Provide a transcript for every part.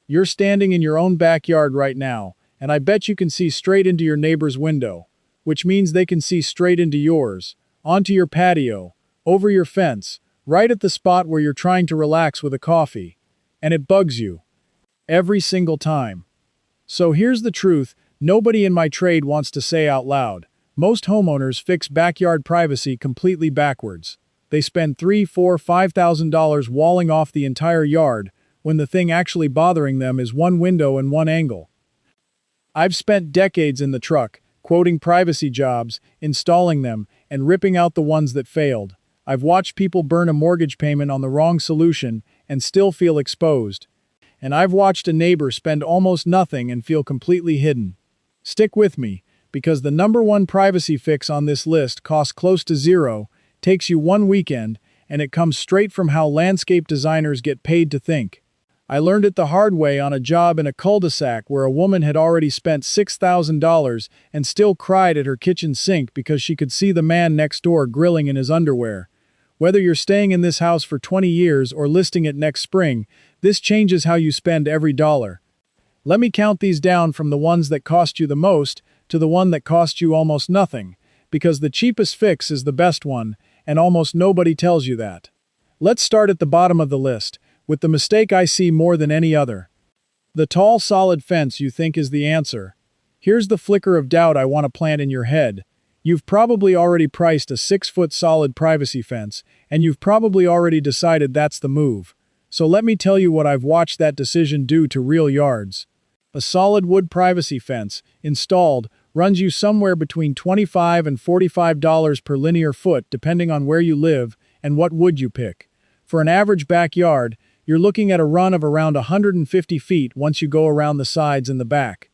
You're standing in your own backyard right now, and I bet you can see straight into your neighbor's window, which means they can see straight into yours, onto your patio, over your fence, right at the spot where you're trying to relax with a coffee. And it bugs you. Every single time. So here's the truth nobody in my trade wants to say out loud. Most homeowners fix backyard privacy completely backwards. They spend $3, $4, $5,000 walling off the entire yard, when the thing actually bothering them is one window and one angle. I've spent decades in the truck, quoting privacy jobs, installing them, and ripping out the ones that failed. I've watched people burn a mortgage payment on the wrong solution and still feel exposed. And I've watched a neighbor spend almost nothing and feel completely hidden. Stick with me, because the #1 privacy fix on this list costs close to zero, takes you one weekend, and it comes straight from how landscape designers get paid to think. I learned it the hard way on a job in a cul-de-sac where a woman had already spent $6,000 and still cried at her kitchen sink because she could see the man next door grilling in his underwear. Whether you're staying in this house for 20 years or listing it next spring, this changes how you spend every dollar. Let me count these down from the ones that cost you the most to the one that cost you almost nothing, because the cheapest fix is the best one, and almost nobody tells you that. Let's start at the bottom of the list, with the mistake I see more than any other. The tall, solid fence you think is the answer. Here's the flicker of doubt I want to plant in your head. You've probably already priced a 6-foot solid privacy fence, and you've probably already decided that's the move. So let me tell you what I've watched that decision do to real yards. A solid wood privacy fence, installed, runs you somewhere between $25 and $45 per linear foot depending on where you live and what wood you pick. For an average backyard, you're looking at a run of around 150 feet once you go around the sides and the back.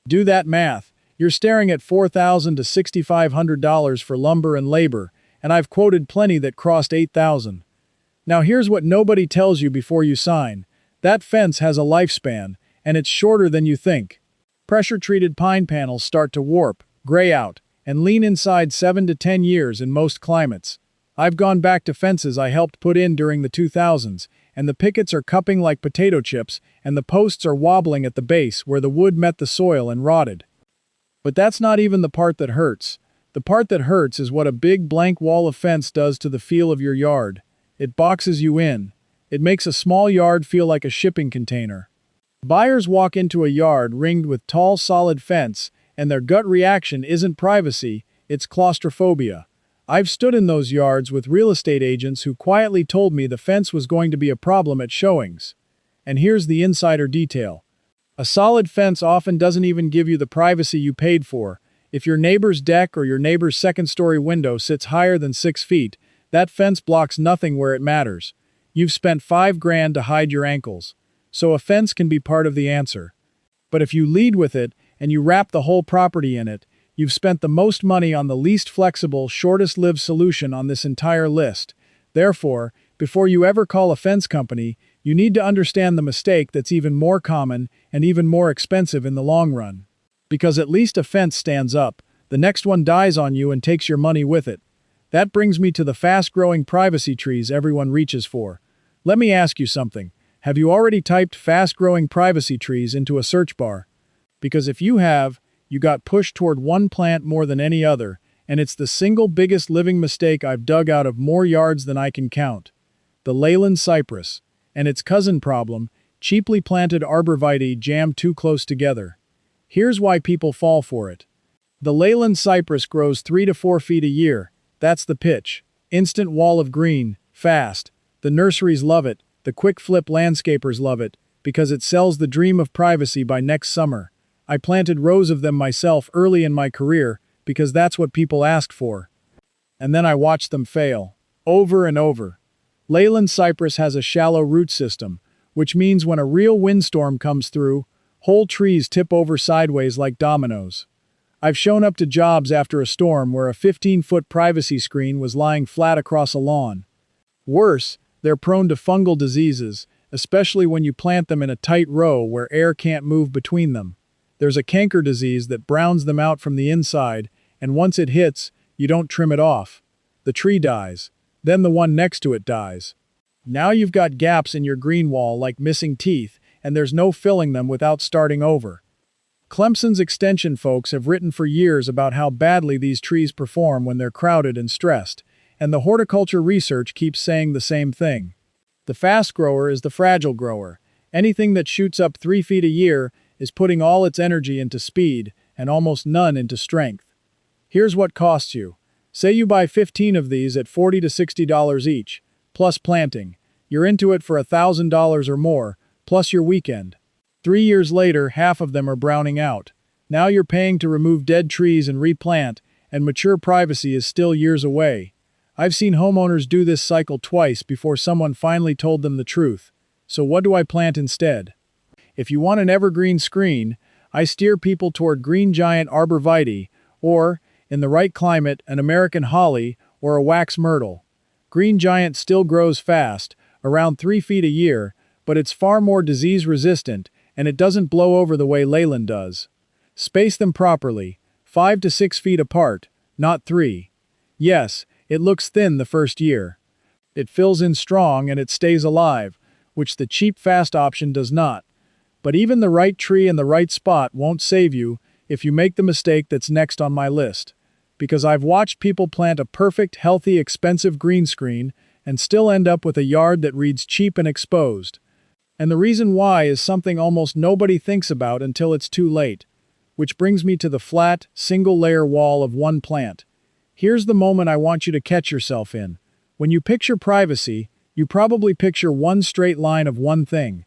Do that math. You're staring at $4,000 to $6,500 for lumber and labor, and I've quoted plenty that crossed $8,000. Now here's what nobody tells you before you sign. That fence has a lifespan, and it's shorter than you think. Pressure-treated pine panels start to warp, gray out, and lean inside 7 to 10 years in most climates. I've gone back to fences I helped put in during the 2000s, and the pickets are cupping like potato chips, and the posts are wobbling at the base where the wood met the soil and rotted. But that's not even the part that hurts. The part that hurts is what a big blank wall of fence does to the feel of your yard. It boxes you in. It makes a small yard feel like a shipping container. Buyers walk into a yard ringed with tall, solid fence, and their gut reaction isn't privacy, it's claustrophobia. I've stood in those yards with real estate agents who quietly told me the fence was going to be a problem at showings. And here's the insider detail. A solid fence often doesn't even give you the privacy you paid for. If your neighbor's deck or your neighbor's second-story window sits higher than 6 feet, that fence blocks nothing where it matters. You've spent $5,000 to hide your ankles. So a fence can be part of the answer. But if you lead with it and you wrap the whole property in it, you've spent the most money on the least flexible, shortest-lived solution on this entire list. Therefore, before you ever call a fence company, you need to understand the mistake that's even more common and even more expensive in the long run. Because at least a fence stands up, the next one dies on you and takes your money with it. That brings me to the fast-growing privacy trees everyone reaches for. Let me ask you something. Have you already typed fast-growing privacy trees into a search bar? Because if you have, you got pushed toward one plant more than any other, and it's the single biggest living mistake I've dug out of more yards than I can count. The Leyland cypress, and its cousin problem, cheaply planted arborvitae jammed too close together. Here's why people fall for it. The Leyland cypress grows 3 to 4 feet a year. That's the pitch. Instant wall of green, fast. The nurseries love it. The quick-flip landscapers love it, because it sells the dream of privacy by next summer. I planted rows of them myself early in my career, because that's what people asked for. And then I watched them fail. Over and over. Leyland cypress has a shallow root system, which means when a real windstorm comes through, whole trees tip over sideways like dominoes. I've shown up to jobs after a storm where a 15-foot privacy screen was lying flat across a lawn. Worse, they're prone to fungal diseases, especially when you plant them in a tight row where air can't move between them. There's a canker disease that browns them out from the inside, and once it hits, you don't trim it off. The tree dies. Then the one next to it dies. Now you've got gaps in your green wall like missing teeth, and there's no filling them without starting over. Clemson's extension folks have written for years about how badly these trees perform when they're crowded and stressed, and the horticulture research keeps saying the same thing. The fast grower is the fragile grower. Anything that shoots up 3 feet a year is putting all its energy into speed and almost none into strength. Here's what costs you. Say you buy 15 of these at $40 to $60 each, plus planting. You're into it for $1,000 or more, plus your weekend. 3 years later, half of them are browning out. Now you're paying to remove dead trees and replant, and mature privacy is still years away. I've seen homeowners do this cycle twice before someone finally told them the truth. So what do I plant instead? If you want an evergreen screen, I steer people toward green giant arborvitae, or, in the right climate, an American holly or a wax myrtle. Green giant still grows fast, around 3 feet a year, but it's far more disease-resistant, and it doesn't blow over the way Leyland does. Space them properly, 5 to 6 feet apart, not 3. Yes, it looks thin the first year. It fills in strong and it stays alive, which the cheap fast option does not. But even the right tree in the right spot won't save you if you make the mistake that's next on my list. Because I've watched people plant a perfect, healthy, expensive green screen and still end up with a yard that reads cheap and exposed. And the reason why is something almost nobody thinks about until it's too late. Which brings me to the flat, single-layer wall of one plant. Here's the moment I want you to catch yourself in. When you picture privacy, you probably picture one straight line of one thing.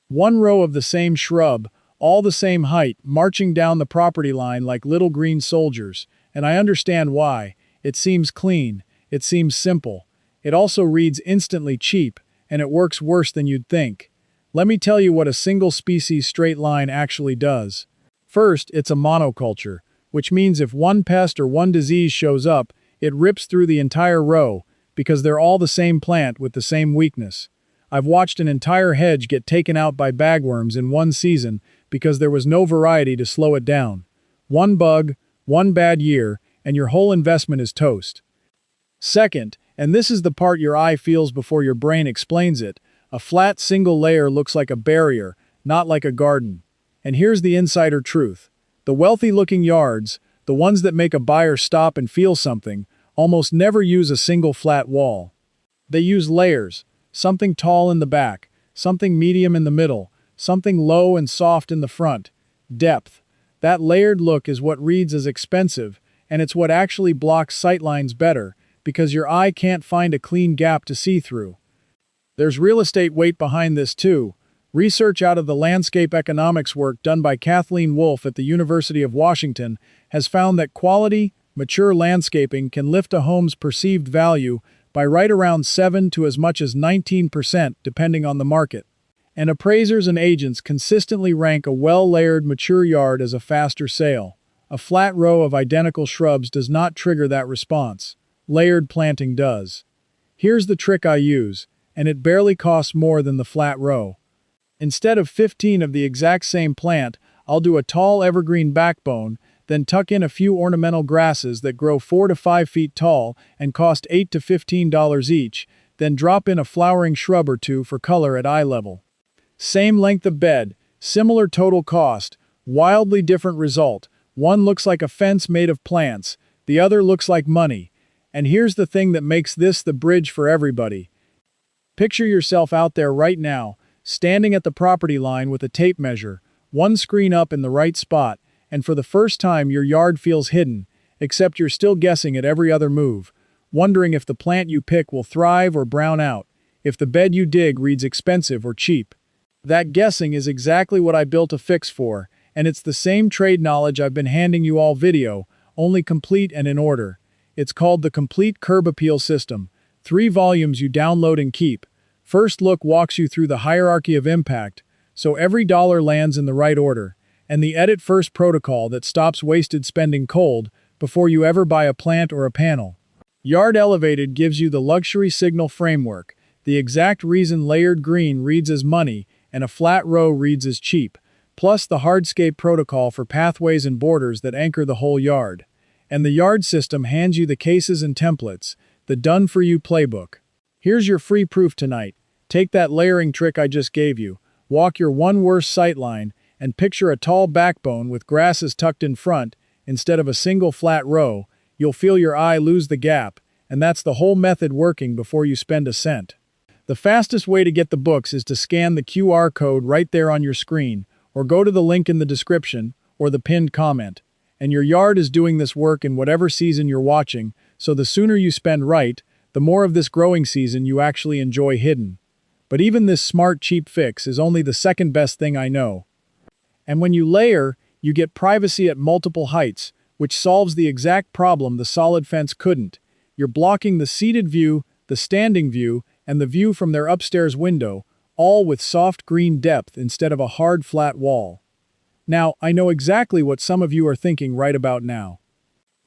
One row of the same shrub, all the same height, marching down the property line like little green soldiers. And I understand why. It seems clean. It seems simple. It also reads instantly cheap, and it works worse than you'd think. Let me tell you what a single-species straight line actually does. First, it's a monoculture, which means if one pest or one disease shows up, it rips through the entire row, because they're all the same plant with the same weakness. I've watched an entire hedge get taken out by bagworms in one season because there was no variety to slow it down. One bug, one bad year, and your whole investment is toast. Second, and this is the part your eye feels before your brain explains it, a flat single layer looks like a barrier, not like a garden. And here's the insider truth. The wealthy-looking yards, the ones that make a buyer stop and feel something, almost never use a single flat wall. They use layers, something tall in the back, something medium in the middle, something low and soft in the front. Depth. That layered look is what reads as expensive, and it's what actually blocks sightlines better, because your eye can't find a clean gap to see through. There's real estate weight behind this too. Research out of the landscape economics work done by Kathleen Wolfe at the University of Washington has found that quality, mature landscaping can lift a home's perceived value by right around 7 to as much as 19% depending on the market. And appraisers and agents consistently rank a well-layered mature yard as a faster sale. A flat row of identical shrubs does not trigger that response. Layered planting does. Here's the trick I use, and it barely costs more than the flat row. Instead of 15 of the exact same plant, I'll do a tall evergreen backbone, then tuck in a few ornamental grasses that grow 4 to 5 feet tall and cost $8 to $15 each, then drop in a flowering shrub or two for color at eye level. Same length of bed, similar total cost, wildly different result. One looks like a fence made of plants, the other looks like money. And here's the thing that makes this the bridge for everybody. Picture yourself out there right now, standing at the property line with a tape measure, one screen up in the right spot, and for the first time your yard feels hidden, except you're still guessing at every other move, wondering if the plant you pick will thrive or brown out, if the bed you dig reads expensive or cheap. That guessing is exactly what I built a fix for, and it's the same trade knowledge I've been handing you all video, only complete and in order. It's called the Complete Curb Appeal System. 3 volumes you download and keep. First Look walks you through the hierarchy of impact, so every dollar lands in the right order, and the Edit First protocol that stops wasted spending cold before you ever buy a plant or a panel. Yard Elevated gives you the luxury signal framework, the exact reason layered green reads as money and a flat row reads as cheap, plus the hardscape protocol for pathways and borders that anchor the whole yard. And the Yard System hands you the cases and templates, the done-for-you playbook. Here's your free proof tonight. Take that layering trick I just gave you, walk your one worst sightline, and picture a tall backbone with grasses tucked in front, instead of a single flat row, you'll feel your eye lose the gap, and that's the whole method working before you spend a cent. The fastest way to get the books is to scan the QR code right there on your screen, or go to the link in the description, or the pinned comment. And your yard is doing this work in whatever season you're watching, so the sooner you spend right, the more of this growing season you actually enjoy hidden. But even this smart, cheap fix is only the second best thing I know. And when you layer, you get privacy at multiple heights, which solves the exact problem the solid fence couldn't. You're blocking the seated view, the standing view, and the view from their upstairs window, all with soft green depth instead of a hard flat wall. Now, I know exactly what some of you are thinking right about now.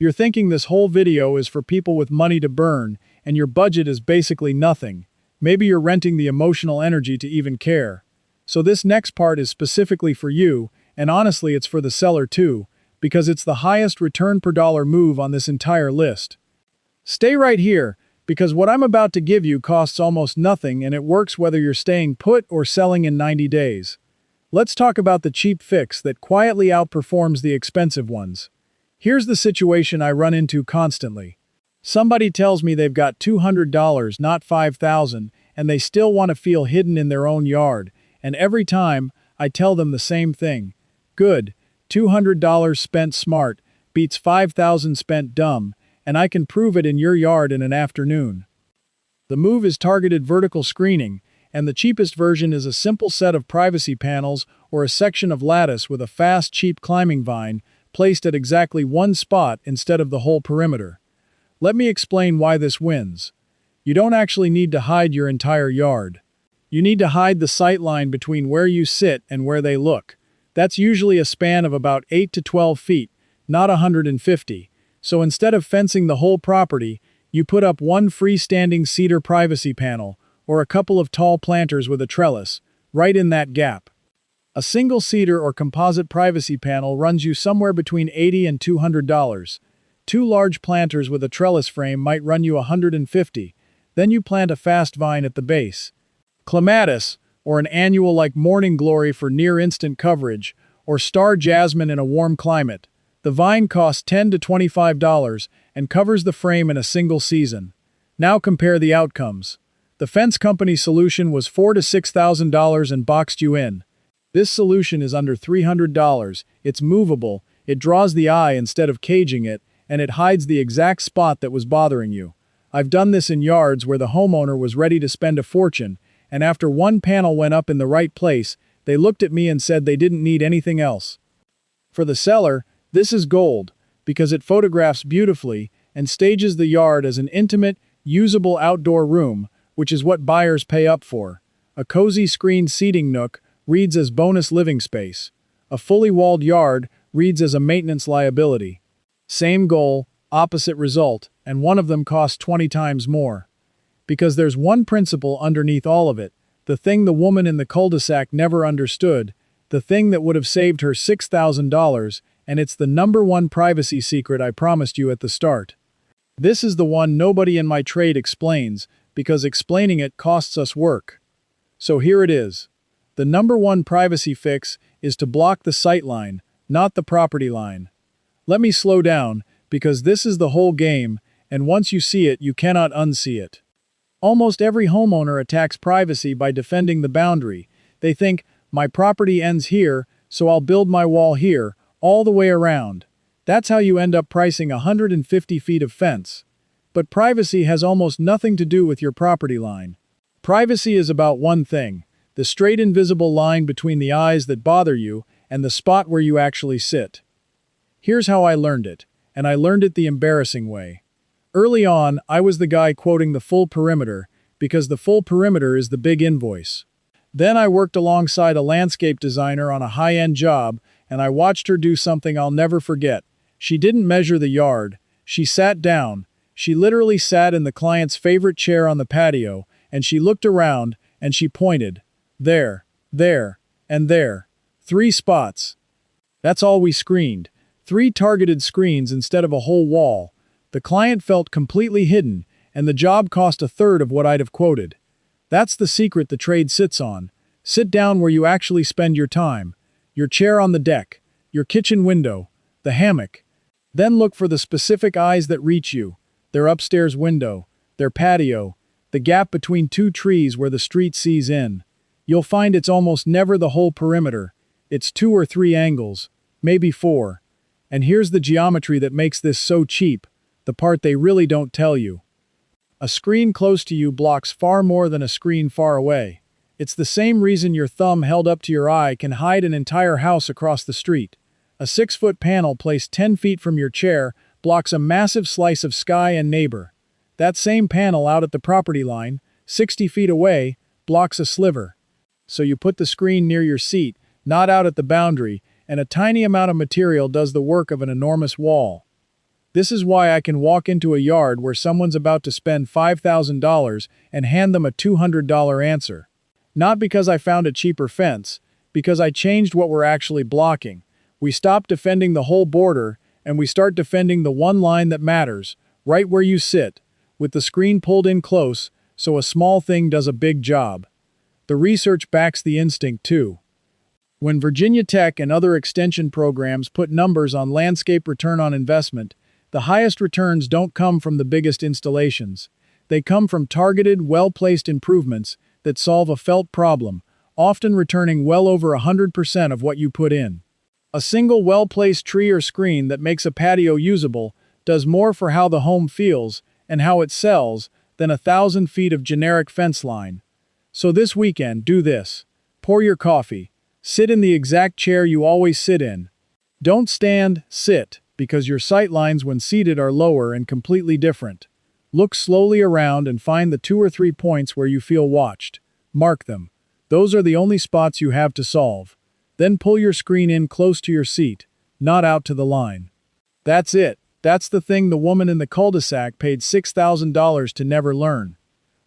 You're thinking this whole video is for people with money to burn, and your budget is basically nothing. Maybe you're renting the emotional energy to even care. So this next part is specifically for you, and honestly it's for the seller too, because it's the highest return per dollar move on this entire list. Stay right here, because what I'm about to give you costs almost nothing and it works whether you're staying put or selling in 90 days. Let's talk about the cheap fix that quietly outperforms the expensive ones. Here's the situation I run into constantly. Somebody tells me they've got $200, not $5,000, and they still want to feel hidden in their own yard, and every time, I tell them the same thing. Good, $200 spent smart beats $5,000 spent dumb, and I can prove it in your yard in an afternoon. The move is targeted vertical screening, and the cheapest version is a simple set of privacy panels or a section of lattice with a fast, cheap climbing vine placed at exactly one spot instead of the whole perimeter. Let me explain why this wins. You don't actually need to hide your entire yard. You need to hide the sight line between where you sit and where they look. That's usually a span of about 8 to 12 feet, not 150. So instead of fencing the whole property, you put up one freestanding cedar privacy panel, or a couple of tall planters with a trellis, right in that gap. A single cedar or composite privacy panel runs you somewhere between $80 and $200. Two large planters with a trellis frame might run you $150. Then you plant a fast vine at the base. Clematis, or an annual like morning glory for near-instant coverage, or star jasmine in a warm climate. The vine costs $10 to $25 and covers the frame in a single season. Now compare the outcomes. The fence company's solution was $4,000 to $6,000 and boxed you in. This solution is under $300, it's movable, it draws the eye instead of caging it, and it hides the exact spot that was bothering you. I've done this in yards where the homeowner was ready to spend a fortune, and after one panel went up in the right place, they looked at me and said they didn't need anything else. For the seller, this is gold, because it photographs beautifully and stages the yard as an intimate, usable outdoor room, which is what buyers pay up for. A cozy screened seating nook reads as bonus living space. A fully walled yard reads as a maintenance liability. Same goal, opposite result, and one of them costs 20 times more. Because there's one principle underneath all of it, the thing the woman in the cul-de-sac never understood, the thing that would have saved her $6,000, and it's the #1 privacy secret I promised you at the start. This is the one nobody in my trade explains, because explaining it costs us work. So here it is. The #1 privacy fix is to block the sight line, not the property line. Let me slow down, because this is the whole game, and once you see it, you cannot unsee it. Almost every homeowner attacks privacy by defending the boundary. They think, my property ends here, so I'll build my wall here, all the way around. That's how you end up pricing 150 feet of fence. But privacy has almost nothing to do with your property line. Privacy is about one thing, the straight invisible line between the eyes that bother you and the spot where you actually sit. Here's how I learned it, and I learned it the embarrassing way. Early on, I was the guy quoting the full perimeter, because the full perimeter is the big invoice. Then I worked alongside a landscape designer on a high-end job, and I watched her do something I'll never forget. She didn't measure the yard. She sat down. She literally sat in the client's favorite chair on the patio, and she looked around, and she pointed. There, and there. 3 spots. That's all we screened. 3 targeted screens instead of a whole wall. The client felt completely hidden, and the job cost 1/3 of what I'd have quoted. That's the secret the trade sits on. Sit down where you actually spend your time. Your chair on the deck, your kitchen window, the hammock. Then look for the specific eyes that reach you, their upstairs window, their patio, the gap between two trees where the street sees in. You'll find it's almost never the whole perimeter. It's 2 or 3 angles, maybe 4. And here's the geometry that makes this so cheap, the part they really don't tell you. A screen close to you blocks far more than a screen far away. It's the same reason your thumb held up to your eye can hide an entire house across the street. A 6-foot panel placed 10 feet from your chair blocks a massive slice of sky and neighbor. That same panel out at the property line, 60 feet away, blocks a sliver. So you put the screen near your seat, not out at the boundary, and a tiny amount of material does the work of an enormous wall. This is why I can walk into a yard where someone's about to spend $5,000 and hand them a $200 answer. Not because I found a cheaper fence, because I changed what we're actually blocking. We stop defending the whole border, and we start defending the one line that matters, right where you sit, with the screen pulled in close, so a small thing does a big job. The research backs the instinct too. When Virginia Tech and other extension programs put numbers on landscape return on investment, the highest returns don't come from the biggest installations. They come from targeted, well-placed improvements that solve a felt problem, often returning well over 100% of what you put in. A single well-placed tree or screen that makes a patio usable does more for how the home feels and how it sells than 1,000 feet of generic fence line. So this weekend, do this. Pour your coffee. Sit in the exact chair you always sit in. Don't stand, sit, because your sight lines when seated are lower and completely different. Look slowly around and find the 2 or 3 points where you feel watched. Mark them. Those are the only spots you have to solve. Then pull your screen in close to your seat, not out to the line. That's it. That's the thing the woman in the cul-de-sac paid $6,000 to never learn.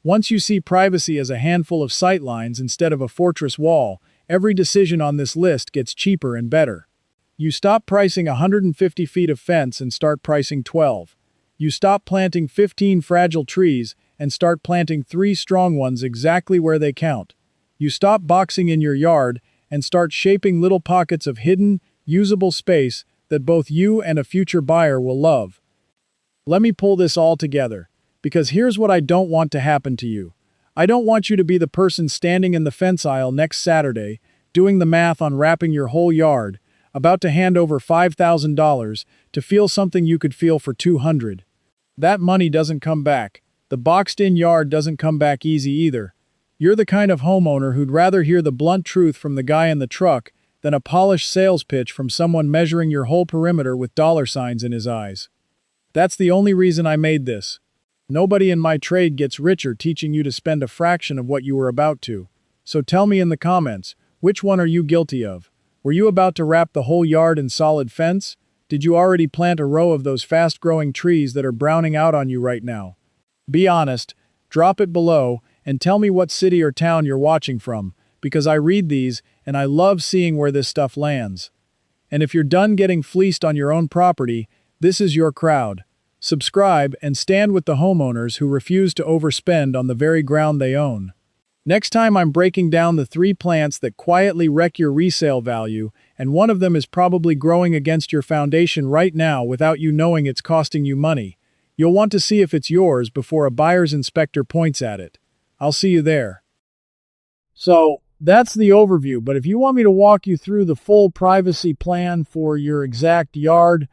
Once you see privacy as a handful of sight lines instead of a fortress wall, every decision on this list gets cheaper and better. You stop pricing 150 feet of fence and start pricing 12. You stop planting 15 fragile trees and start planting 3 strong ones exactly where they count. You stop boxing in your yard and start shaping little pockets of hidden, usable space that both you and a future buyer will love. Let me pull this all together, because here's what I don't want to happen to you. I don't want you to be the person standing in the fence aisle next Saturday, doing the math on wrapping your whole yard, about to hand over $5,000 to feel something you could feel for $200. That money doesn't come back. The boxed-in yard doesn't come back easy either. You're the kind of homeowner who'd rather hear the blunt truth from the guy in the truck than a polished sales pitch from someone measuring your whole perimeter with dollar signs in his eyes. That's the only reason I made this. Nobody in my trade gets richer teaching you to spend a fraction of what you were about to. So tell me in the comments, which one are you guilty of? Were you about to wrap the whole yard in solid fence? Did you already plant a row of those fast-growing trees that are browning out on you right now? Be honest, drop it below, and tell me what city or town you're watching from, because I read these, and I love seeing where this stuff lands. And if you're done getting fleeced on your own property, this is your crowd. Subscribe and stand with the homeowners who refuse to overspend on the very ground they own. Next time I'm breaking down the 3 plants that quietly wreck your resale value, and one of them is probably growing against your foundation right now without you knowing it's costing you money. You'll want to see if it's yours before a buyer's inspector points at it. I'll see you there. So, that's the overview, but if you want me to walk you through the full privacy plan for your exact yard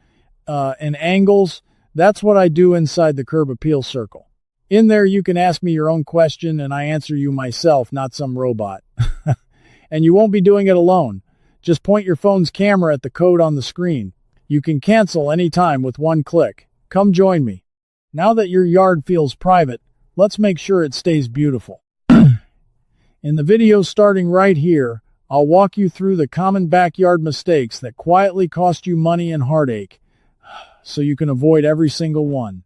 and angles, that's what I do inside the Curb Appeal Circle. In there, you can ask me your own question, and I answer you myself, not some robot. And you won't be doing it alone. Just point your phone's camera at the code on the screen. You can cancel anytime with one click. Come join me. Now that your yard feels private, let's make sure it stays beautiful. In the video starting right here, I'll walk you through the common backyard mistakes that quietly cost you money and heartache, so you can avoid every single one.